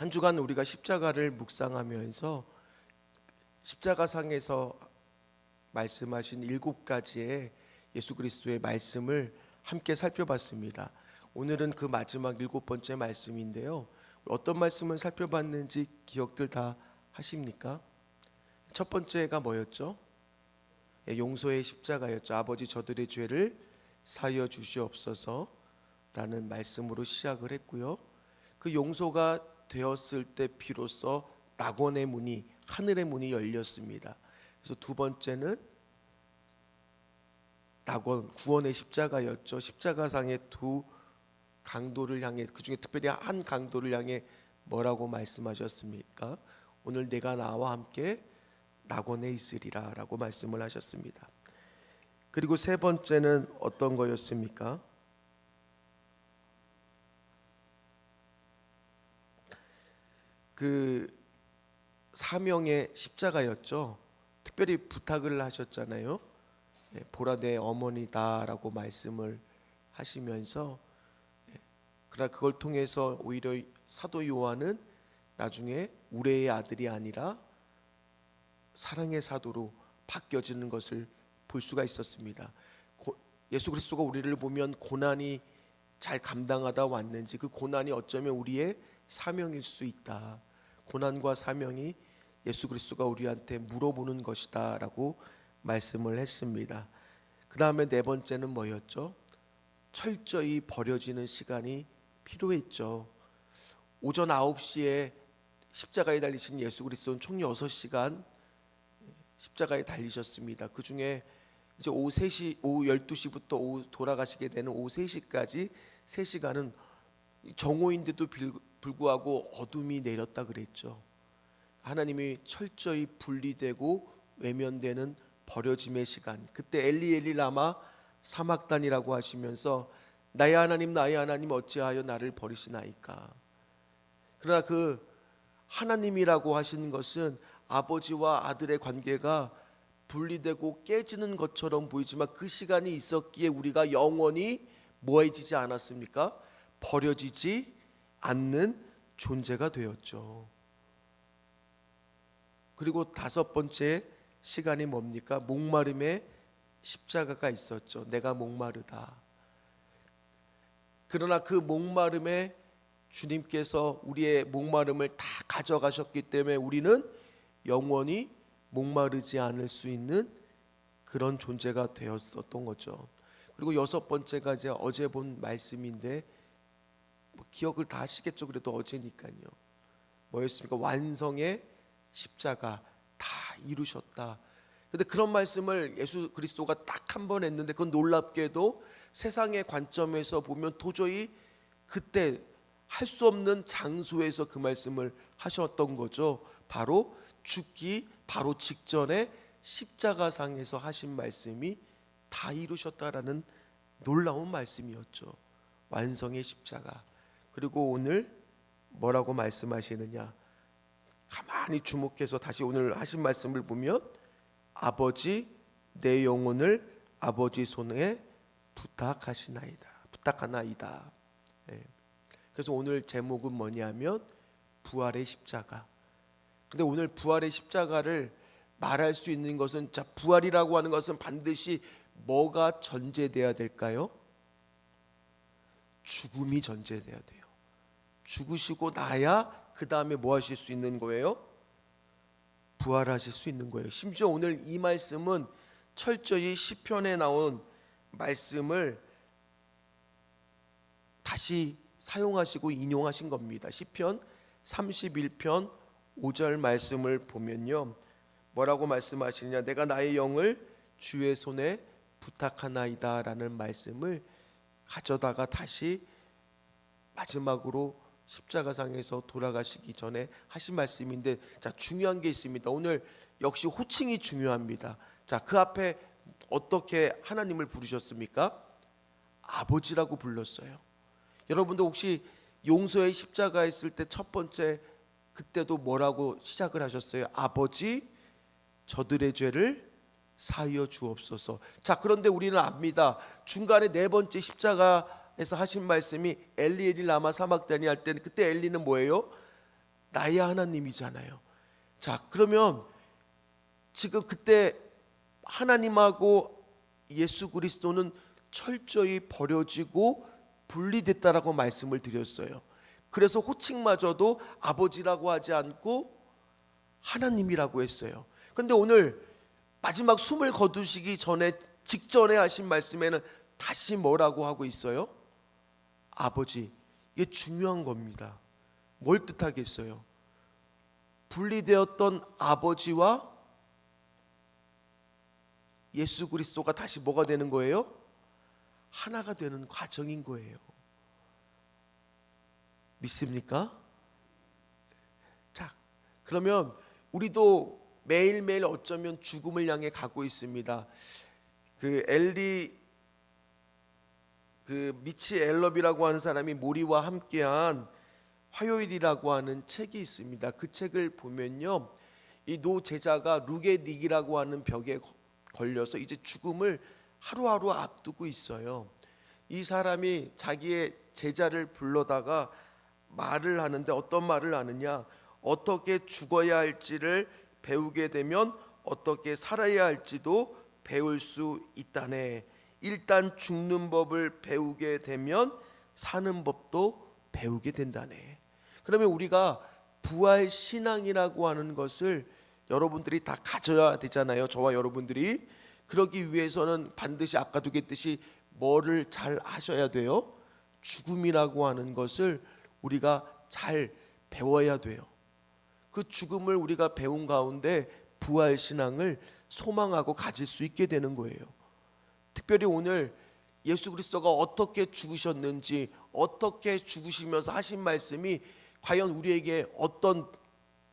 한 주간 우리가 십자가를 묵상하면서 십자가상에서 말씀하신 7가지의 예수 그리스도의 말씀을 함께 살펴봤습니다. 오늘은 그 마지막 7번째 말씀인데요. 어떤 말씀을 살펴봤는지 기억들 다 하십니까? 첫 번째가 뭐였죠? 용서의 십자가였죠. 아버지 저들의 죄를 사하여 주시옵소서 라는 말씀으로 시작을 했고요. 그 용서가 되었을 때 비로소 낙원의 문이, 하늘의 문이 열렸습니다. 그래서 두 번째는 낙원, 구원의 십자가였죠. 십자가상의 두 강도를 향해, 그 중에 특별히 한 강도를 향해 뭐라고 말씀하셨습니까? 오늘 내가 나와 함께 낙원에 있으리라 라고 말씀을 하셨습니다. 그리고 세 번째는 어떤 거였습니까? 그 사명의 십자가였죠. 특별히 부탁을 하셨잖아요. 보라 내 어머니다라고 말씀을 하시면서, 그러나 그걸 통해서 오히려 사도 요한은 나중에 우레의 아들이 아니라 사랑의 사도로 바뀌어지는 것을 볼 수가 있었습니다. 예수 그리스도가 우리를 보면 고난이 잘 감당하다 왔는지, 그 고난이 어쩌면 우리의 사명일 수 있다. 고난과 사명이 예수 그리스도가 우리한테 물어보는 것이다 라고 말씀을 했습니다. 그 다음에 네 번째는 뭐였죠? 철저히 버려지는 시간이 필요했죠. 오전 9시에 십자가에 달리신 예수 그리스도는 총 6시간 십자가에 달리셨습니다. 그 중에 이제 오후 12시부터 오후 돌아가시게 되는 오후 3시까지 3시간은 정오인데도 불구하고 어둠이 내렸다 그랬죠. 하나님이 철저히 분리되고 외면되는 버려짐의 시간, 그때 엘리 엘리 라마 사막단이라고 하시면서 나의 하나님 어찌하여 나를 버리시나이까. 그러나 그 하나님이라고 하시는 것은 아버지와 아들의 관계가 분리되고 깨지는 것처럼 보이지만 그 시간이 있었기에 우리가 영원히 뭐해지지 않았습니까? 버려지지 않는 존재가 되었죠. 그리고 다섯 번째 시간이 뭡니까? 목마름의 십자가가 있었죠. 내가 목마르다. 그러나 그 목마름에 주님께서 우리의 목마름을 다 가져가셨기 때문에 우리는 영원히 목마르지 않을 수 있는 그런 존재가 되었었던 거죠. 그리고 여섯 번째가 이제 어제 본 말씀인데 기억을 다 하시겠죠. 그래도 어제니까요. 뭐였습니까? 완성의 십자가 다 이루셨다. 그런데 그런 말씀을 예수 그리스도가 딱 한 번 했는데 그건 놀랍게도 세상의 관점에서 보면 도저히 그때 할 수 없는 장소에서 그 말씀을 하셨던 거죠. 바로 죽기 바로 직전에 십자가상에서 하신 말씀이 다 이루셨다라는 놀라운 말씀이었죠. 완성의 십자가. 그리고 오늘 뭐라고 말씀하시느냐? 가만히 주목해서 다시 오늘 하신 말씀을 보면 아버지 내 영혼을 아버지 손에 부탁하나이다. 그래서 오늘 제목은 뭐냐면 부활의 십자가. 근데 오늘 부활의 십자가를 말할 수 있는 것은, 자, 부활이라고 하는 것은 반드시 뭐가 전제돼야 될까요? 죽음이 전제돼야 돼요. 죽으시고 나야 그 다음에 뭐 하실 수 있는 거예요? 부활하실 수 있는 거예요. 심지어 오늘 이 말씀은 철저히 시편에 나온 말씀을 다시 사용하시고 인용하신 겁니다. 시편 31편 5절 말씀을 보면요, 뭐라고 말씀하시느냐? 내가 나의 영을 주의 손에 부탁하나이다 라는 말씀을 가져다가 다시 마지막으로 십자가상에서 돌아가시기 전에 하신 말씀인데, 자, 중요한 게 있습니다. 오늘 역시 호칭이 중요합니다. 자, 그 앞에 어떻게 하나님을 부르셨습니까? 아버지라고 불렀어요. 여러분도 혹시 용서의 십자가 했을 때 첫 번째 그때도 뭐라고 시작을 하셨어요? 아버지 저들의 죄를 사하여 주옵소서. 자, 그런데 우리는 압니다. 중간에 네 번째 십자가에서 하신 말씀이 엘리 엘리 라마 사막다니 할 때는 그때 엘리는 뭐예요? 나의 하나님이잖아요. 자, 그러면 지금 그때 하나님하고 예수 그리스도는 철저히 버려지고 분리됐다라고 말씀을 드렸어요. 그래서 호칭마저도 아버지라고 하지 않고 하나님이라고 했어요. 그런데 오늘 마지막 숨을 거두시기 전에 직전에 하신 말씀에는 다시 뭐라고 하고 있어요? 아버지. 이게 중요한 겁니다. 뭘 뜻하겠어요? 분리되었던 아버지와 예수 그리스도가 다시 뭐가 되는 거예요? 하나가 되는 과정인 거예요. 믿습니까? 자, 그러면 우리도 매일매일 어쩌면 죽음을 향해 가고 있습니다. 미치 엘럽이라고 하는 사람이 모리와 함께한 화요일이라고 하는 책이 있습니다. 그 책을 보면요, 이 노 제자가 루게닉이라고 하는 벽에 걸려서 이제 죽음을 하루하루 앞두고 있어요. 이 사람이 자기의 제자를 불러다가 말을 하는데 어떤 말을 하느냐, 어떻게 죽어야 할지를 배우게 되면 어떻게 살아야 할지도 배울 수 있다네. 일단 죽는 법을 배우게 되면 사는 법도 배우게 된다네. 그러면 우리가 부활 신앙이라고 하는 것을 여러분들이 다 가져야 되잖아요. 저와 여러분들이. 그러기 위해서는 반드시 아까도 얘기했듯이 뭐를 잘 하셔야 돼요? 죽음이라고 하는 것을 우리가 잘 배워야 돼요. 그 죽음을 우리가 배운 가운데 부활 신앙을 소망하고 가질 수 있게 되는 거예요. 특별히 오늘 예수 그리스도가 어떻게 죽으셨는지, 어떻게 죽으시면서 하신 말씀이 과연 우리에게 어떤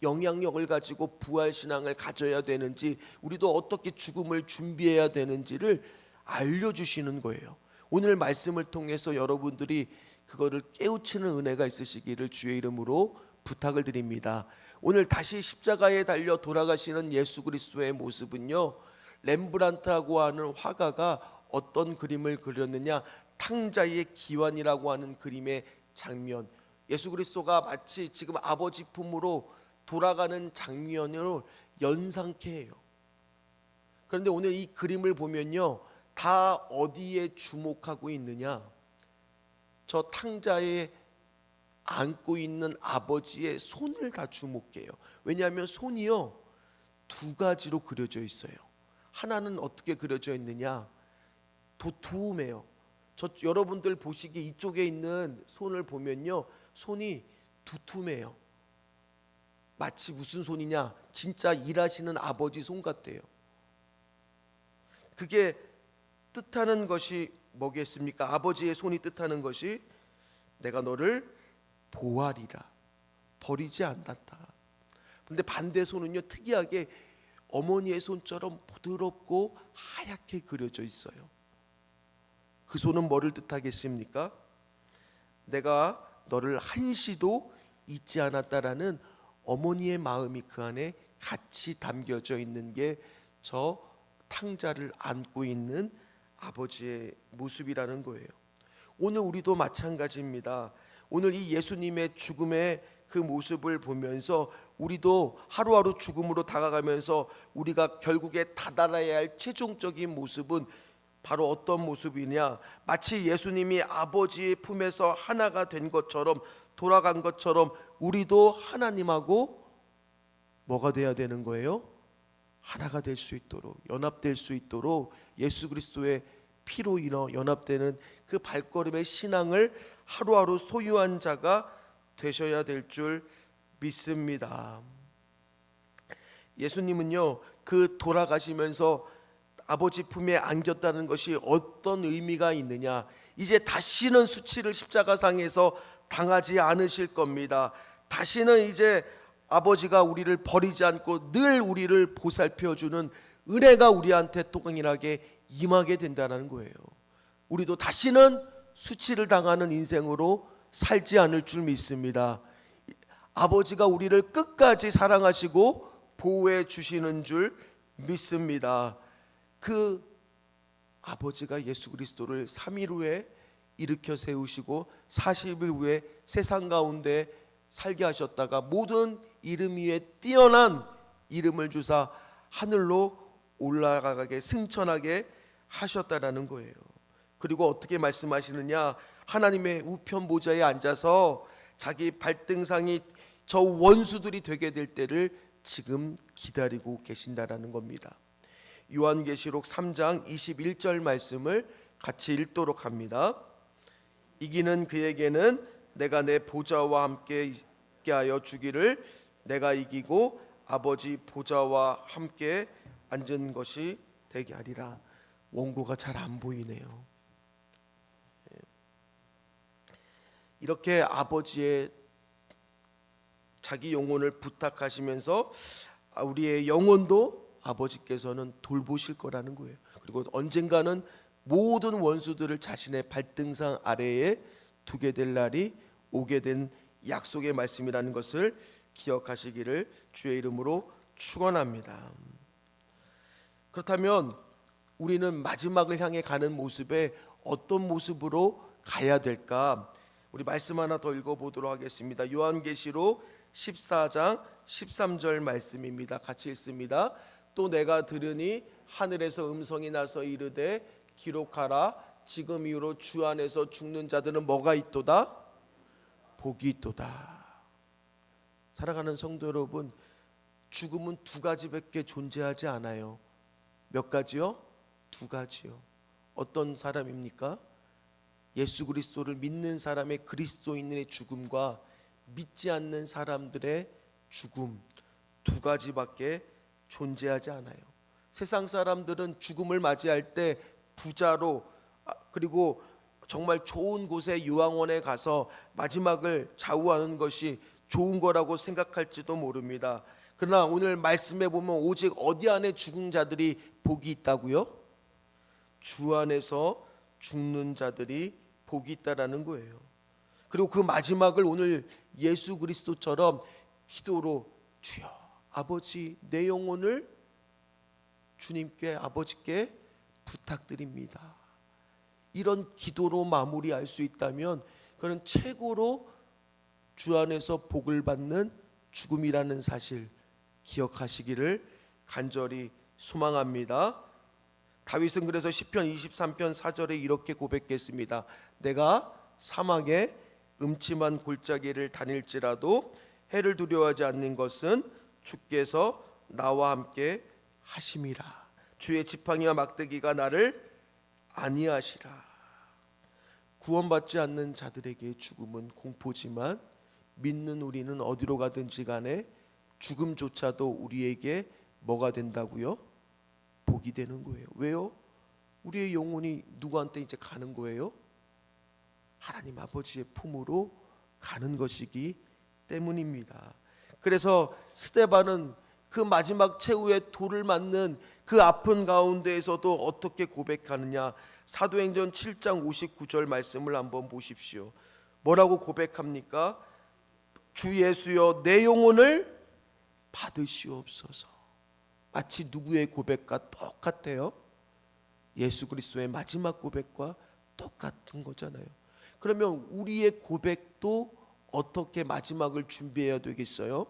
영향력을 가지고 부활 신앙을 가져야 되는지, 우리도 어떻게 죽음을 준비해야 되는지를 알려주시는 거예요. 오늘 말씀을 통해서 여러분들이 그거를 깨우치는 은혜가 있으시기를 주의 이름으로 부탁을 드립니다. 오늘 다시 십자가에 달려 돌아가시는 예수 그리스도의 모습은요, 렘브란트라고 하는 화가가 어떤 그림을 그렸느냐, 탕자의 기환이라고 하는 그림의 장면, 예수 그리스도가 마치 지금 아버지 품으로 돌아가는 장면으로 연상케 해요. 그런데 오늘 이 그림을 보면요, 다 어디에 주목하고 있느냐, 저 탕자에 안고 있는 아버지의 손을 다 주목해요. 왜냐하면 손이요, 두 가지로 그려져 있어요. 하나는 어떻게 그려져 있느냐, 도톰해요. 저 여러분들 보시기 이쪽에 있는 손을 보면요, 손이 두툼해요. 마치 무슨 손이냐, 진짜 일하시는 아버지 손 같아요. 그게 뜻하는 것이 뭐겠습니까? 아버지의 손이 뜻하는 것이 내가 너를 보아리라, 버리지 않았다. 그런데 반대 손은요, 특이하게 어머니의 손처럼 부드럽고 하얗게 그려져 있어요. 그 손은 뭐를 뜻하겠습니까? 내가 너를 한시도 잊지 않았다라는 어머니의 마음이 그 안에 같이 담겨져 있는 게 저 탕자를 안고 있는 아버지의 모습이라는 거예요. 오늘 우리도 마찬가지입니다. 오늘 이 예수님의 죽음의 그 모습을 보면서 우리도 하루하루 죽음으로 다가가면서 우리가 결국에 다다라야 할 최종적인 모습은 바로 어떤 모습이냐, 마치 예수님이 아버지의 품에서 하나가 된 것처럼, 돌아간 것처럼 우리도 하나님하고 뭐가 돼야 되는 거예요? 하나가 될 수 있도록, 연합될 수 있도록 예수 그리스도의 피로 인해 연합되는 그 발걸음의 신앙을 하루하루 소유한 자가 되셔야 될 줄 믿습니다. 예수님은요, 그 돌아가시면서 아버지 품에 안겼다는 것이 어떤 의미가 있느냐, 이제 다시는 수치를 십자가상에서 당하지 않으실 겁니다. 다시는 이제 아버지가 우리를 버리지 않고 늘 우리를 보살펴주는 은혜가 우리한테 동일하게 임하게 된다는 거예요. 우리도 다시는 수치를 당하는 인생으로 살지 않을 줄 믿습니다. 아버지가 우리를 끝까지 사랑하시고 보호해 주시는 줄 믿습니다. 그 아버지가 예수 그리스도를 3일 후에 일으켜 세우시고 40일 후에 세상 가운데 살게 하셨다가 모든 이름 위에 뛰어난 이름을 주사 하늘로 올라가게 승천하게 하셨다라는 거예요. 그리고 어떻게 말씀하시느냐? 하나님의 우편 보좌에 앉아서 자기 발등상이 저 원수들이 되게 될 때를 지금 기다리고 계신다라는 겁니다. 요한계시록 3장 21절 말씀을 같이 읽도록 합니다. 이기는 그에게는 내가 내 보좌와 함께 있게 하여 주기를, 내가 이기고 아버지 보좌와 함께 앉은 것이 되게 하리라. 원고가 잘 안 보이네요. 이렇게 아버지의 자기 영혼을 부탁하시면서 우리의 영혼도 아버지께서는 돌보실 거라는 거예요. 그리고 언젠가는 모든 원수들을 자신의 발등상 아래에 두게 될 날이 오게 된 약속의 말씀이라는 것을 기억하시기를 주의 이름으로 축원합니다. 그렇다면 우리는 마지막을 향해 가는 모습에 어떤 모습으로 가야 될까? 우리 말씀 하나 더 읽어보도록 하겠습니다. 요한계시록 14장 13절 말씀입니다. 같이 읽습니다. 또 내가 들으니 하늘에서 음성이 나서 이르되 기록하라. 지금 이후로 주 안에서 죽는 자들은 뭐가 있도다? 복이 있도다. 사랑하는 성도 여러분, 죽음은 두 가지밖에 존재하지 않아요. 몇 가지요? 두 가지요. 어떤 사람입니까? 예수 그리스도를 믿는 사람의 그리스도인의 죽음과 믿지 않는 사람들의 죽음, 두 가지밖에 존재하지 않아요. 세상 사람들은 죽음을 맞이할 때 부자로, 그리고 정말 좋은 곳에 유황원에 가서 마지막을 좌우하는 것이 좋은 거라고 생각할지도 모릅니다. 그러나 오늘 말씀에 보면 오직 어디 안에 죽은 자들이 복이 있다고요? 주 안에서 죽는 자들이 복이 있다라는 거예요. 그리고 그 마지막을 오늘 예수 그리스도처럼 기도로, 주여 아버지 내 영혼을 주님께, 아버지께 부탁드립니다. 이런 기도로 마무리할 수 있다면 그는 최고로 주 안에서 복을 받는 죽음이라는 사실 기억하시기를 간절히 소망합니다. 다윗은 그래서 시편 23편 4절에 이렇게 고백했습니다. 내가 사막에 음침한 골짜기를 다닐지라도 해를 두려워하지 않는 것은 주께서 나와 함께 하심이라. 주의 지팡이와 막대기가 나를 안위하시라. 구원받지 않는 자들에게 죽음은 공포지만 믿는 우리는 어디로 가든지 간에 죽음조차도 우리에게 뭐가 된다고요? 복이 되는 거예요. 왜요? 우리의 영혼이 누구한테 이제 가는 거예요? 하나님 아버지의 품으로 가는 것이기 때문입니다. 그래서 스데반은 그 마지막 최후의 돌을 맞는 그 아픈 가운데에서도 어떻게 고백하느냐? 사도행전 7장 59절 말씀을 한번 보십시오. 뭐라고 고백합니까? 주 예수여 내 영혼을 받으시옵소서. 마치 누구의 고백과 똑같아요? 예수 그리스도의 마지막 고백과 똑같은 거잖아요. 그러면 우리의 고백도 어떻게 마지막을 준비해야 되겠어요?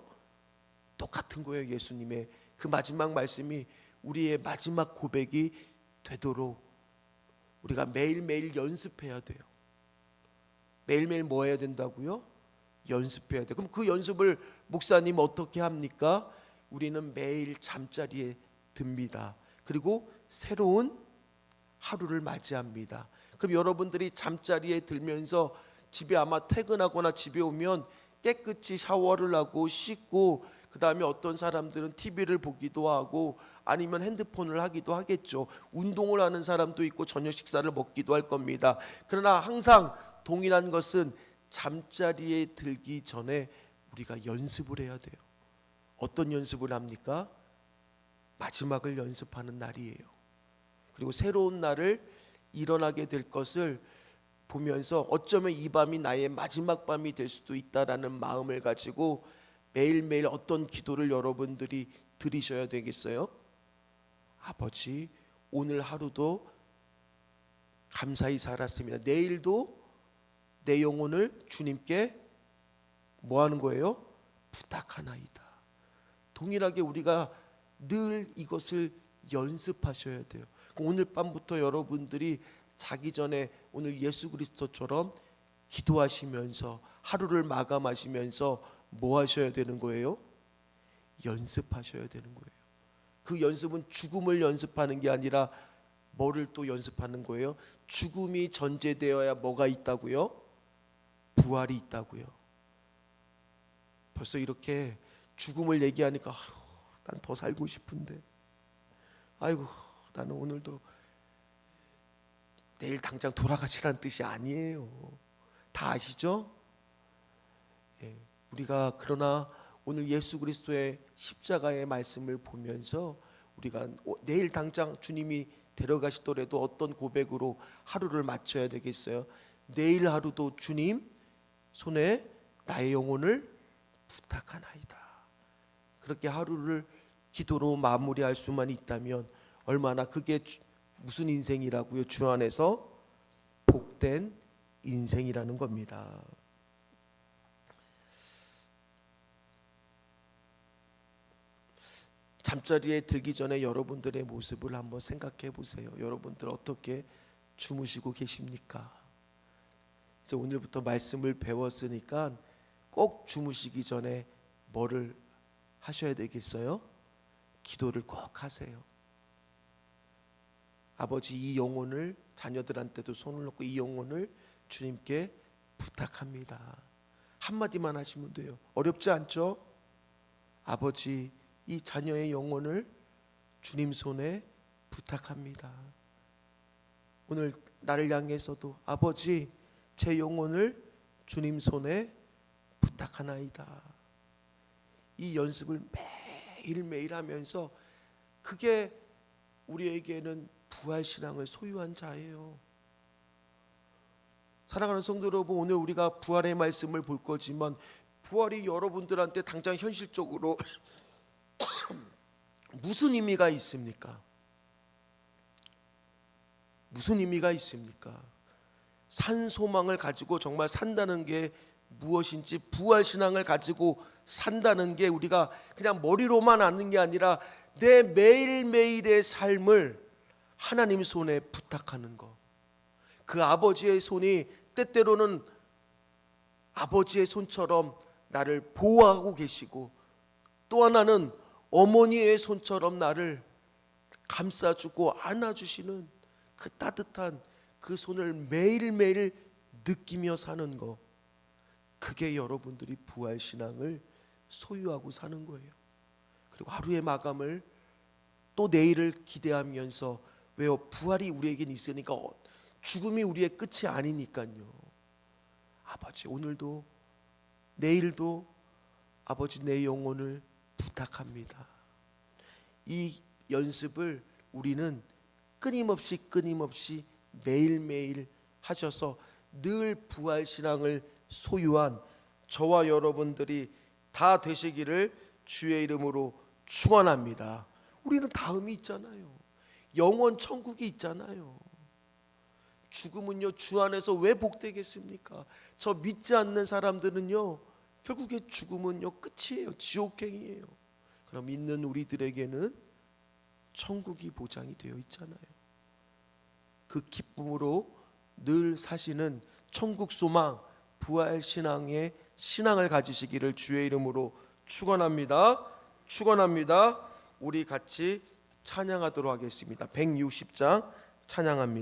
똑같은 거예요. 예수님의 그 마지막 말씀이 우리의 마지막 고백이 되도록 우리가 매일매일 연습해야 돼요. 매일매일 뭐 해야 된다고요? 연습해야 돼요. 그럼 그 연습을 목사님 어떻게 합니까? 우리는 매일 잠자리에 듭니다. 그리고 새로운 하루를 맞이합니다. 그럼 여러분들이 잠자리에 들면서 집에 아마 퇴근하거나 집에 오면 깨끗이 샤워를 하고 씻고, 그 다음에 어떤 사람들은 TV를 보기도 하고 아니면 핸드폰을 하기도 하겠죠. 운동을 하는 사람도 있고 저녁 식사를 먹기도 할 겁니다. 그러나 항상 동일한 것은 잠자리에 들기 전에 우리가 연습을 해야 돼요. 어떤 연습을 합니까? 마지막을 연습하는 날이에요. 그리고 새로운 날을 일어나게 될 것을 보면서 어쩌면 이 밤이 나의 마지막 밤이 될 수도 있다라는 마음을 가지고 매일매일 어떤 기도를 여러분들이 드리셔야 되겠어요? 아버지, 오늘 하루도 감사히 살았습니다. 내일도 내 영혼을 주님께 뭐 하는 거예요? 부탁하나이다. 동일하게 우리가 늘 이것을 연습하셔야 돼요. 오늘 밤부터 여러분들이 자기 전에 오늘 예수 그리스도처럼 기도하시면서 하루를 마감하시면서 뭐 하셔야 되는 거예요? 연습하셔야 되는 거예요. 그 연습은 죽음을 연습하는 게 아니라 뭐를 또 연습하는 거예요? 죽음이 전제되어야 뭐가 있다고요? 부활이 있다고요. 벌써 이렇게 죽음을 얘기하니까 난 더 살고 싶은데, 아이고 나는 오늘도, 내일 당장 돌아가시라는 뜻이 아니에요. 다 아시죠? 예, 우리가 그러나 오늘 예수 그리스도의 십자가의 말씀을 보면서 우리가 내일 당장 주님이 데려가시더라도 어떤 고백으로 하루를 마쳐야 되겠어요? 내일 하루도 주님 손에 나의 영혼을 부탁하나이다. 그렇게 하루를 기도로 마무리할 수만 있다면 얼마나 그게 무슨 인생이라고요? 주 안에서 복된 인생이라는 겁니다. 잠자리에 들기 전에 여러분들의 모습을 한번 생각해 보세요. 여러분들 어떻게 주무시고 계십니까? 이제 오늘부터 말씀을 배웠으니까 꼭 주무시기 전에 뭐를 하셔야 되겠어요? 기도를 꼭 하세요. 아버지, 이 영혼을, 자녀들한테도 손을 놓고 이 영혼을 주님께 부탁합니다. 한마디만 하시면 돼요. 어렵지 않죠? 아버지, 이 자녀의 영혼을 주님 손에 부탁합니다. 오늘 나를 향해서도 아버지, 제 영혼을 주님 손에 부탁하나이다. 이 연습을 매일매일 하면서, 그게 우리에게는 부활신앙을 소유한 자예요. 사랑하는 성도 여러분, 오늘 우리가 부활의 말씀을 볼 거지만 부활이 여러분들한테 당장 현실적으로 무슨 의미가 있습니까? 무슨 의미가 있습니까? 산 소망을 가지고 정말 산다는 게 무엇인지, 부활신앙을 가지고 산다는 게 우리가 그냥 머리로만 아는 게 아니라 내 매일매일의 삶을 하나님 손에 부탁하는 것. 그 아버지의 손이 때때로는 아버지의 손처럼 나를 보호하고 계시고, 또 하나는 어머니의 손처럼 나를 감싸주고 안아주시는 그 따뜻한 그 손을 매일매일 느끼며 사는 것, 그게 여러분들이 부활신앙을 소유하고 사는 거예요. 그리고 하루의 마감을 또 내일을 기대하면서, 왜요? 부활이 우리에겐 있으니까 죽음이 우리의 끝이 아니니까요. 아버지, 오늘도 내일도 아버지, 내 영혼을 부탁합니다. 이 연습을 우리는 끊임없이 매일매일 하셔서 늘 부활신앙을 소유한 저와 여러분들이 다 되시기를 주의 이름으로 축원합니다. 우리는 다음이 있잖아요. 영원 천국이 있잖아요. 죽음은요, 주 안에서 왜 복되겠습니까? 저 믿지 않는 사람들은요, 결국에 죽음은요 끝이에요. 지옥행이에요. 그럼 믿는 우리들에게는 천국이 보장이 되어 있잖아요. 그 기쁨으로 늘 사시는 천국 소망, 부활 신앙의 신앙을 가지시기를 주의 이름으로 축원합니다. 축원합니다. 우리 같이 찬양하도록 하겠습니다. 160장 찬양합니다.